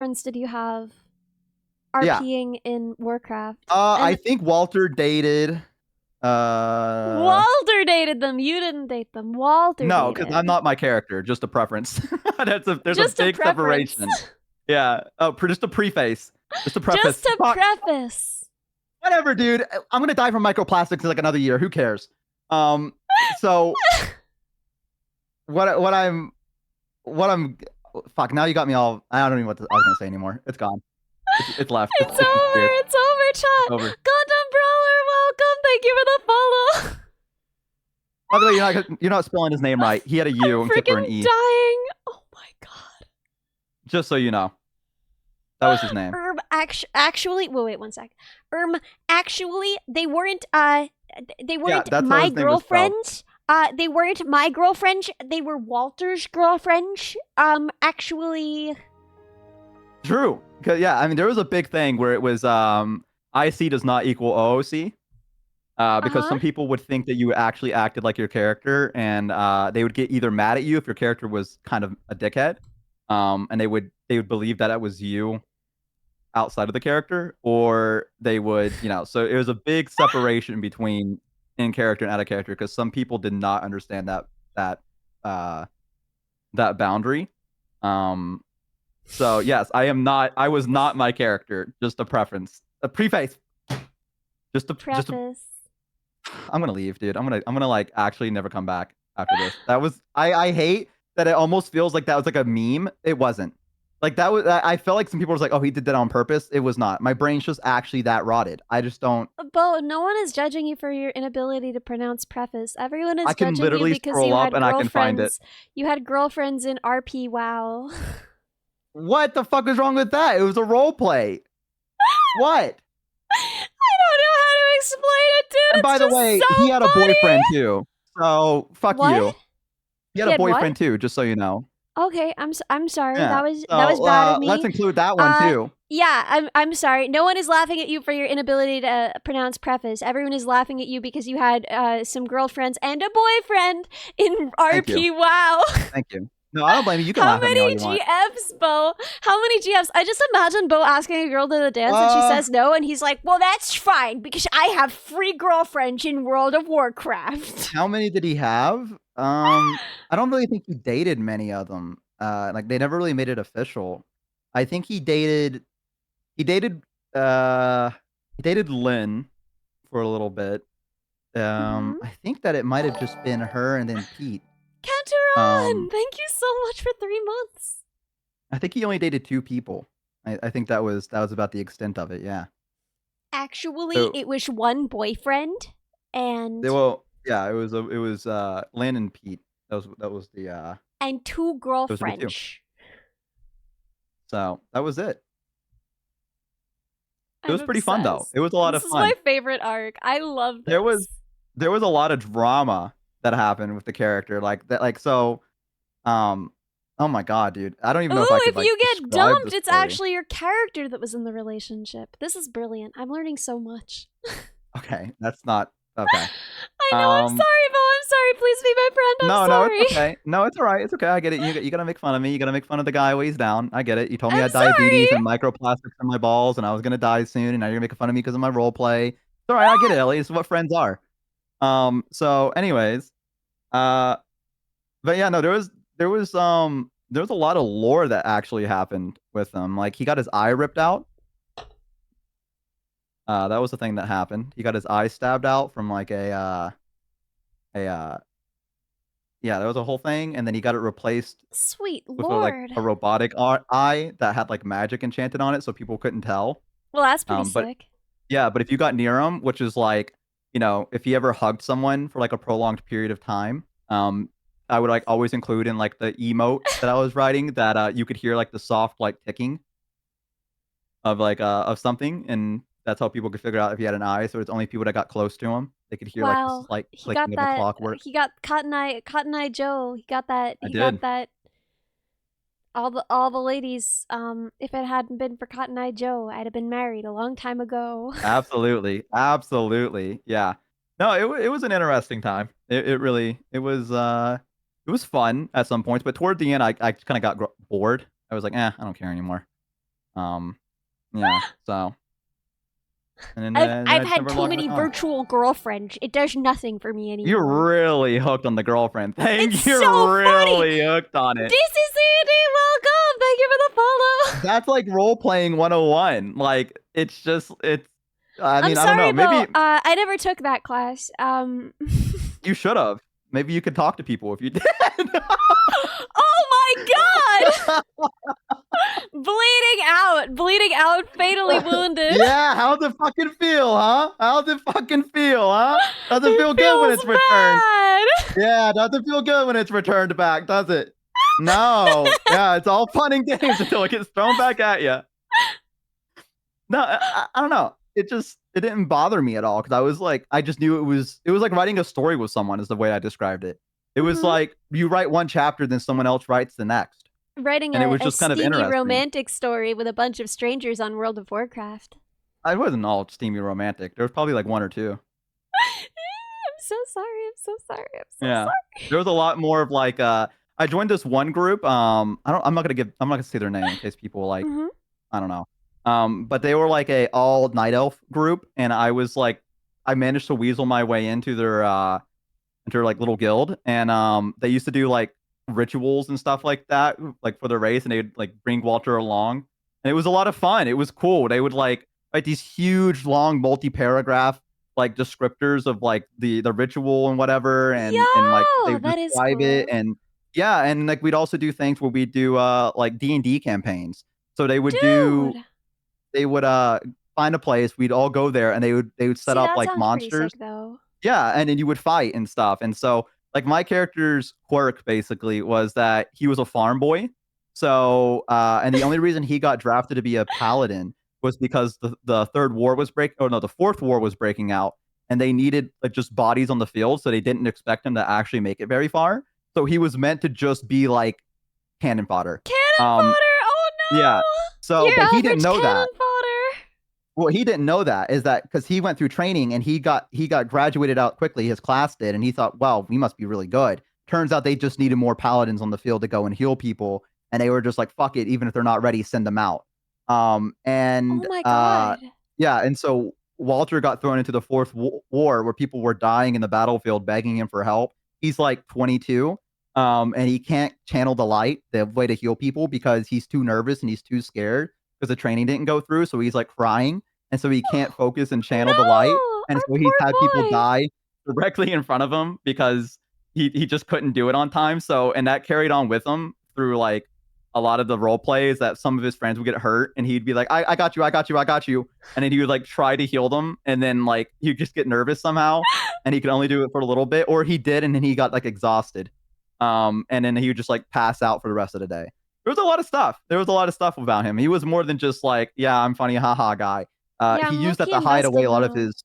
friends did you have Yeah. RPing in Warcraft? I And think Walter dated. Walter dated them. You didn't date them. Walter No, because I'm dated. not my character. Just a preference. There's a Just a big preference. separation. Yeah. Oh, just a preface. Just a preface. Just a Fuck. preface. Whatever, dude. I'm gonna die from microplastics in like another year. Who cares? So what I'm fuck. Now you got me all. I don't even know what I was gonna say anymore. It's gone. It's left. It's It's over. disappeared. It's over, It's chat. over. Gundam Brawler, welcome. Thank you for the follow. By the way, you're not spelling his name right. He had a U I'm except for an freaking E. dying. Oh my god. Just so you know. That was his name. Actually, wait, 1 sec. Actually, they weren't That's how my his name was spelled. girlfriends. They weren't my girlfriends. They were Walter's girlfriends. Actually. True. Cause yeah, I mean there was a big thing where it was IC does not equal OOC. Because some people would think that you actually acted like your character, and they would get either mad at you if your character was kind of a dickhead, and they would believe that it was you outside of the character, or they would, so it was a big separation between in character and out of character because some people did not understand that boundary. So yes, I was not my character, just a preference, a preface, just a preface. I'm gonna leave, dude. I'm gonna like actually never come back after this. That was I hate that it almost feels like that was like a meme. It wasn't. Like that was I felt like some people was like, oh, he did that on purpose. It was not. My brain's just actually that rotted. I just don't. Bo, no one is judging you for your inability to pronounce preface. Everyone is judging you because you had girlfriends. You had girlfriends in RP WoW. What the fuck is wrong with that? It was a role play. What? I don't know how to explain it, dude. And by the way, so he had funny. a boyfriend too. So fuck what? you. He had a boyfriend too, just so you know. Okay, I'm sorry. Yeah. That was bad of me. Let's include that one too. Yeah, I'm sorry. No one is laughing at you for your inability to pronounce preface. Everyone is laughing at you because you had some girlfriends and a boyfriend in RP WoW. Thank you. No, I don't blame you. You can laugh at me all you want. How many GFs, Bo? How many GFs? I just imagine Bo asking a girl to the dance and she says no, and he's like, well, that's fine because I have 3 girlfriends in World of Warcraft. How many did he have? I don't really think he dated many of them. Like they never really made it official. I think he dated Lynn for a little bit. I think that it might have just been her and then Pete. Canteron, thank you so much for 3 months. I think he only dated 2 people. I think that was about the extent of it. Yeah. Actually, it was 1 boyfriend, and yeah, it was Lynn and Pete. That was the and 2 girlfriends. So that was it. It was pretty fun though. It was a lot of fun. This is my favorite arc. I love this. There was a lot of drama that happened with the character, like that. Like so, oh my god, dude! I don't even know if I could. If you get dumped, it's actually your character that was in the relationship. This is brilliant. I'm learning so much. Okay, that's not okay. I know. I'm sorry, Bo. I'm sorry. Please be my friend. I'm sorry. No, it's okay. No, it's all right. It's okay. I get it. You gotta make fun of me. You gotta make fun of the guy weighs down. I get it. You told me I had diabetes and microplastics in my balls, and I was gonna die soon, and now you're gonna make fun of me because of my role play. It's all right. I get it, Ellie. This is what friends are. So, anyways, but yeah, no, there was a lot of lore that actually happened with him. Like he got his eye ripped out. That was the thing that happened. He got his eye stabbed out from like yeah, that was a whole thing, and then he got it replaced. Sweet with lord! A robotic eye that had like magic enchanted on it, so people couldn't tell. Well, that's pretty sick. Yeah, but if you got near him, which is like, if he ever hugged someone for like a prolonged period of time, I would like always include in like the emote that I was writing that you could hear like the soft like ticking of like of something, and that's how people could figure out if he had an eye. So it's only people that got close to him they could hear like the slight clicking of the clockwork. He got Cotton Eye Joe. He got that. Got that. All the ladies. If it hadn't been for Cotton Eye Joe, I'd have been married a long time ago. Absolutely, yeah. No, it was an interesting time. It was fun at some points, but toward the end, I kind of got bored. I was like, I don't care anymore. Um, yeah. So and then I've I just had never too logged many back on. virtual girlfriends. It does nothing for me You're anymore. really hooked on the girlfriend It's thing. so You're funny. really hooked on it. DCCD, welcome. Thank you for the follow. That's like role playing 101. Like it's just it's. I I'm mean, I don't know. sorry, Bo. Maybe I never took that class. you should have. Maybe you could talk to people if you did. Oh my god! Bleeding out, fatally wounded. Yeah, how's it fucking feel, huh? How's it fucking feel, huh? Does it It feel good when feels it's returned? bad. Yeah, does it feel good when it's returned back, does it? No. Yeah, it's all fun and games until it gets thrown back at you. No, I don't know. It didn't bother me at all because I was like, I just knew it was like writing a story with someone is the way I described it. It was Mhm. like you write one chapter, then someone else writes the next, Writing and it was a just kind of steamy interesting. romantic story with a bunch of strangers on World of Warcraft. I wasn't all steamy romantic. There was probably like one or two. I'm so sorry. I'm so sorry. I'm so Yeah. sorry. There was a lot more of like I joined this one group. I'm not gonna say their name in case people like Mhm. I don't know. But they were like a all night elf group, and I was like I managed to weasel my way into their like little guild, and they used to do like rituals and stuff like that, like for the race, and they'd like bring Walter along, and it was a lot of fun. It was cool. They would like write these huge, long, multi-paragraph like descriptors of like the ritual and whatever, and like they Yo, would that is describe it, cool. and yeah, and like we'd also do things where we'd do like D&D campaigns. So Dude. they would find a place, we'd all go there, and they would set See, up that like sounds pretty monsters. sick, though. Yeah, and then you would fight and stuff. And so, like, my character's quirk basically was that he was a farm boy. So, and the only reason he got drafted to be a paladin was because the third war was the fourth war was breaking out, and they needed like just bodies on the field, so they didn't expect him to actually make it very far. So he was meant to just be like cannon fodder. Cannon Um, fodder! Oh yeah. no! So, Your but he didn't average know cannon that. fodder! Well, he didn't know that is that because he went through training and he got graduated out quickly. His class did, and he thought, "Well, we must be really good." Turns out they just needed more paladins on the field to go and heal people, and they were just like, "Fuck it, even if they're not ready, send them out." Oh And my god. yeah, and so Walter got thrown into the fourth war where people were dying in the battlefield, begging him for help. He's like 22, and he can't channel the light, the way to heal people, because he's too nervous and he's too scared because the training didn't go through. So he's like crying and so he can't focus and channel the light, No! and Our so he's poor had people boy! die directly in front of him because he just couldn't do it on time. So and that carried on with him through like a lot of the role plays that some of his friends would get hurt, and he'd be like, I got you, I got you, I got you," and then he would like try to heal them, and then like he'd just get nervous somehow, and he could only do it for a little bit, or he did, and then he got like exhausted, and then he would just like pass out for the rest of the day. There was a lot of stuff. There was a lot of stuff about him. He was more than just like, yeah, I'm funny, haha, guy. Yeah, He I'm used that low-key to hide invested away a lot of now. his.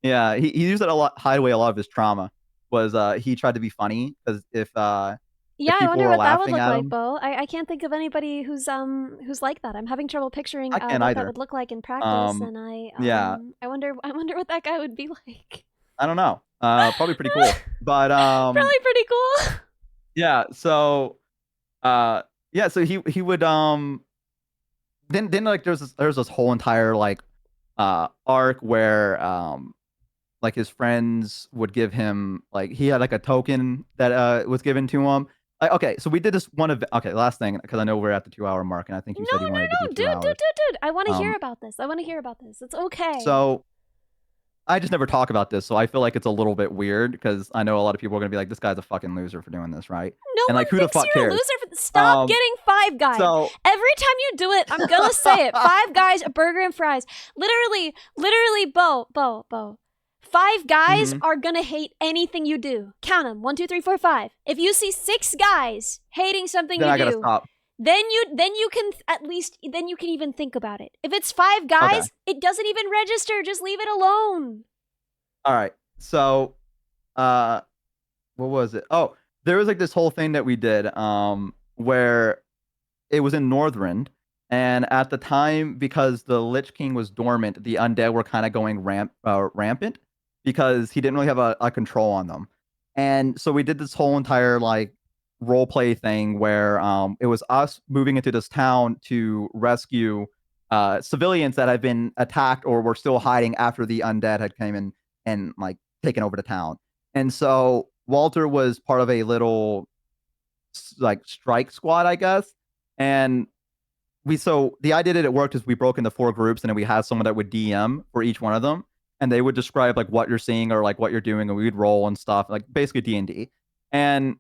Yeah, he used it a lot, hide away a lot of his trauma. Was he tried to be funny because Yeah, if I people wonder were what that would laughing look at like, him, Bo. I can't think of anybody who's like that. I'm having trouble picturing I can't what that either. would look like in practice, Um, and yeah, I wonder what that guy would be like. I don't know. Probably pretty cool. But Probably pretty cool. yeah. So yeah. So he would then like there's this whole entire like arc where like his friends would give him like he had like a token that was given to him. Like, okay, so we did this one of okay, last thing because I know we're at the 2 hour mark, and I think No, you said you no, wanted to do no, two dude. hours. I want to hear Um, about this. I want to hear about this. It's okay. so I just never talk about this, so I feel like it's a little bit weird because I know a lot of people are gonna be like, "This guy's a fucking loser for doing this," right? No And like, one who the thinks fuck you're a cares? loser for stop Um, getting Five Guy. so Every time you do it, I'm gonna say it. Five Guys, a burger and fries. Literally, Bo. Five Guys mhm. are gonna hate anything you do. Count them. 1, 2, 3, 4, 5. If you see 6 guys hating something Then you I gotta do, stop. then you can at least then you can even think about it. If it's 5 Okay. guys, it doesn't even register. Just leave it alone. All right. So, uh, what was it? Oh, there was like this whole thing that we did, where it was in Northrend, and at the time, because the Lich King was dormant, the undead were kind of going rampant because he didn't really have a control on them, and so we did this whole entire like role play thing where it was us moving into this town to rescue civilians that had been attacked or were still hiding after the undead had came in and like taken over the town. And so Walter was part of a little like strike squad, I guess. And so the idea that it worked is we broke into 4 groups and then we had someone that would DM for each one of them, and they would describe like what you're seeing or like what you're doing, and we'd roll and stuff, like basically D&D. And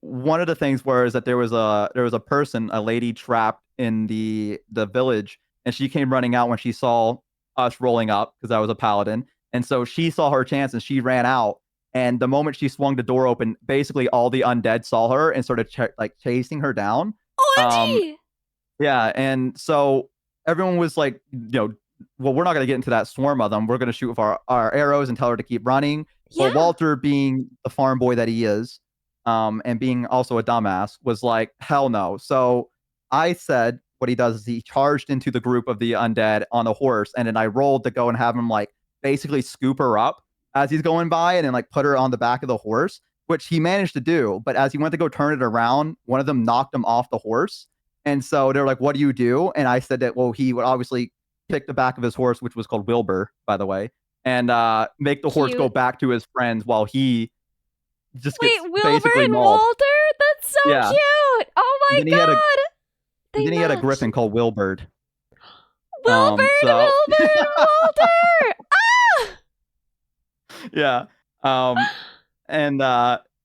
one of the things was that there was a person, a lady trapped in the village, and she came running out when she saw us rolling up because I was a paladin, and so she saw her chance and she ran out. And the moment she swung the door open, basically all the undead saw her and started like chasing her down. Um, OMG! yeah, and so everyone was like, well, we're not gonna get into that swarm of them. We're gonna shoot with our arrows and tell her to keep running. Yeah. But Walter, being the farm boy that he is, and being also a dumbass, was like, hell no. So I said what he does is he charged into the group of the undead on a horse, and then I rolled to go and have him like basically scoop her up as he's going by and then like put her on the back of the horse, which he managed to do. But as he went to go turn it around, one of them knocked him off the horse. And so they're like, what do you do? And I said that, well, he would obviously pick the back of his horse, which was called Wilbur, by the way, and make the horse go Cute. back to his friends while he just Wait, gets Wilbur basically and mauled. Walter? That's so Yeah. cute! Oh my And then god! then he had a griffin called Wilbird. Wilbur, So Wilbur, Walter! Ah! yeah. And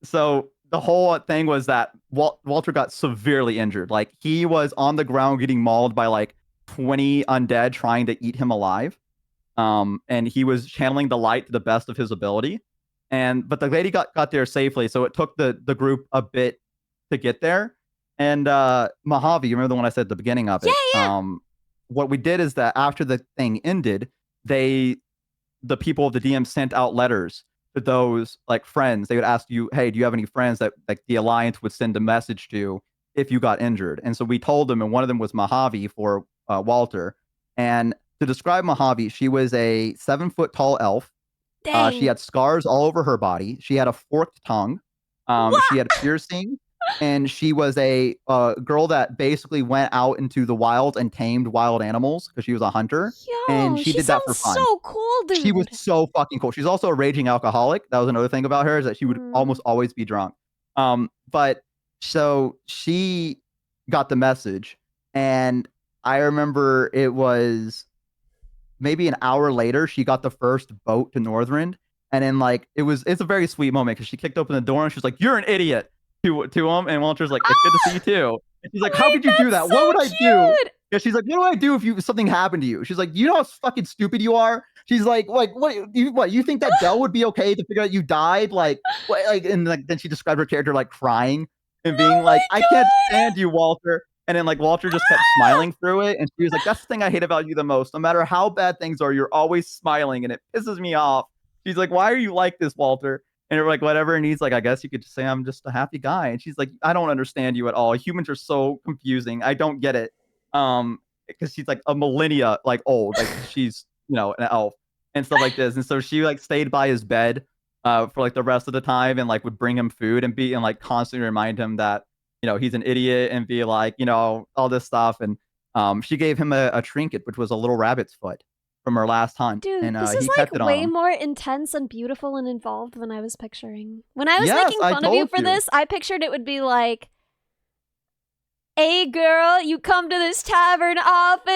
so the whole thing was that Walter got severely injured. Like he was on the ground getting mauled by like 20 undead trying to eat him alive. And he was channeling the light to the best of his ability. But the lady got there safely, so it took the group a bit to get there. And Mojave, you remember the one I said at the beginning of it? Yeah. What we did is that after the thing ended, the people of the DM sent out letters to those like friends. They would ask you, hey, do you have any friends that like the Alliance would send a message to if you got injured? And so we told them, and one of them was Mojave for Walter. And to describe Mojave, she was a 7-foot tall elf. Dang. She had scars all over her body. She had a forked tongue. She had piercing. And she was a girl that basically went out into the wild and tamed wild animals because she was a hunter. Yo, And she did that for fun. So cool, dude. She was so fucking cool. She's also a raging alcoholic. That was another thing about her, is that she would almost always be drunk. But so she got the message, and I remember it was maybe an hour later she got the first boat to Northrend, and then like it's a very sweet moment because she kicked open the door and she's like, "You're an idiot," to him, and Walter's like, "It's good to see you too." And she's like, "How could you do that? So what would I do?" cute. Yeah, she's like, "What do I do if something happened to you?" She's like, "You know how fucking stupid you are." She's like, what you think that Dell would be okay to figure out you died? Like, what, like, and like then she described her character like crying and being like, "I can't stand you, Walter." And then like Walter just kept smiling through it, and she was like, "That's the thing I hate about you the most. No matter how bad things are, you're always smiling, and it pisses me off." She's like, "Why are you like this, Walter?" And we're like, "Whatever." And he's like, "I guess you could just say I'm just a happy guy." And she's like, "I don't understand you at all. Humans are so confusing. I don't get it." Because she's like a millennia like old, like she's an elf and stuff like this. And so she like stayed by his bed for like the rest of the time, and like would bring him food and like constantly remind him that he's an idiot, and be like all this stuff. And she gave him a trinket, which was a little rabbit's foot from her last hunt. Dude, and this is he like kept it on way him. more intense and beautiful and involved than I was picturing. When I was Yes, making I fun of you told for you. this, I pictured it would be like, "Hey girl, you come to this tavern often?"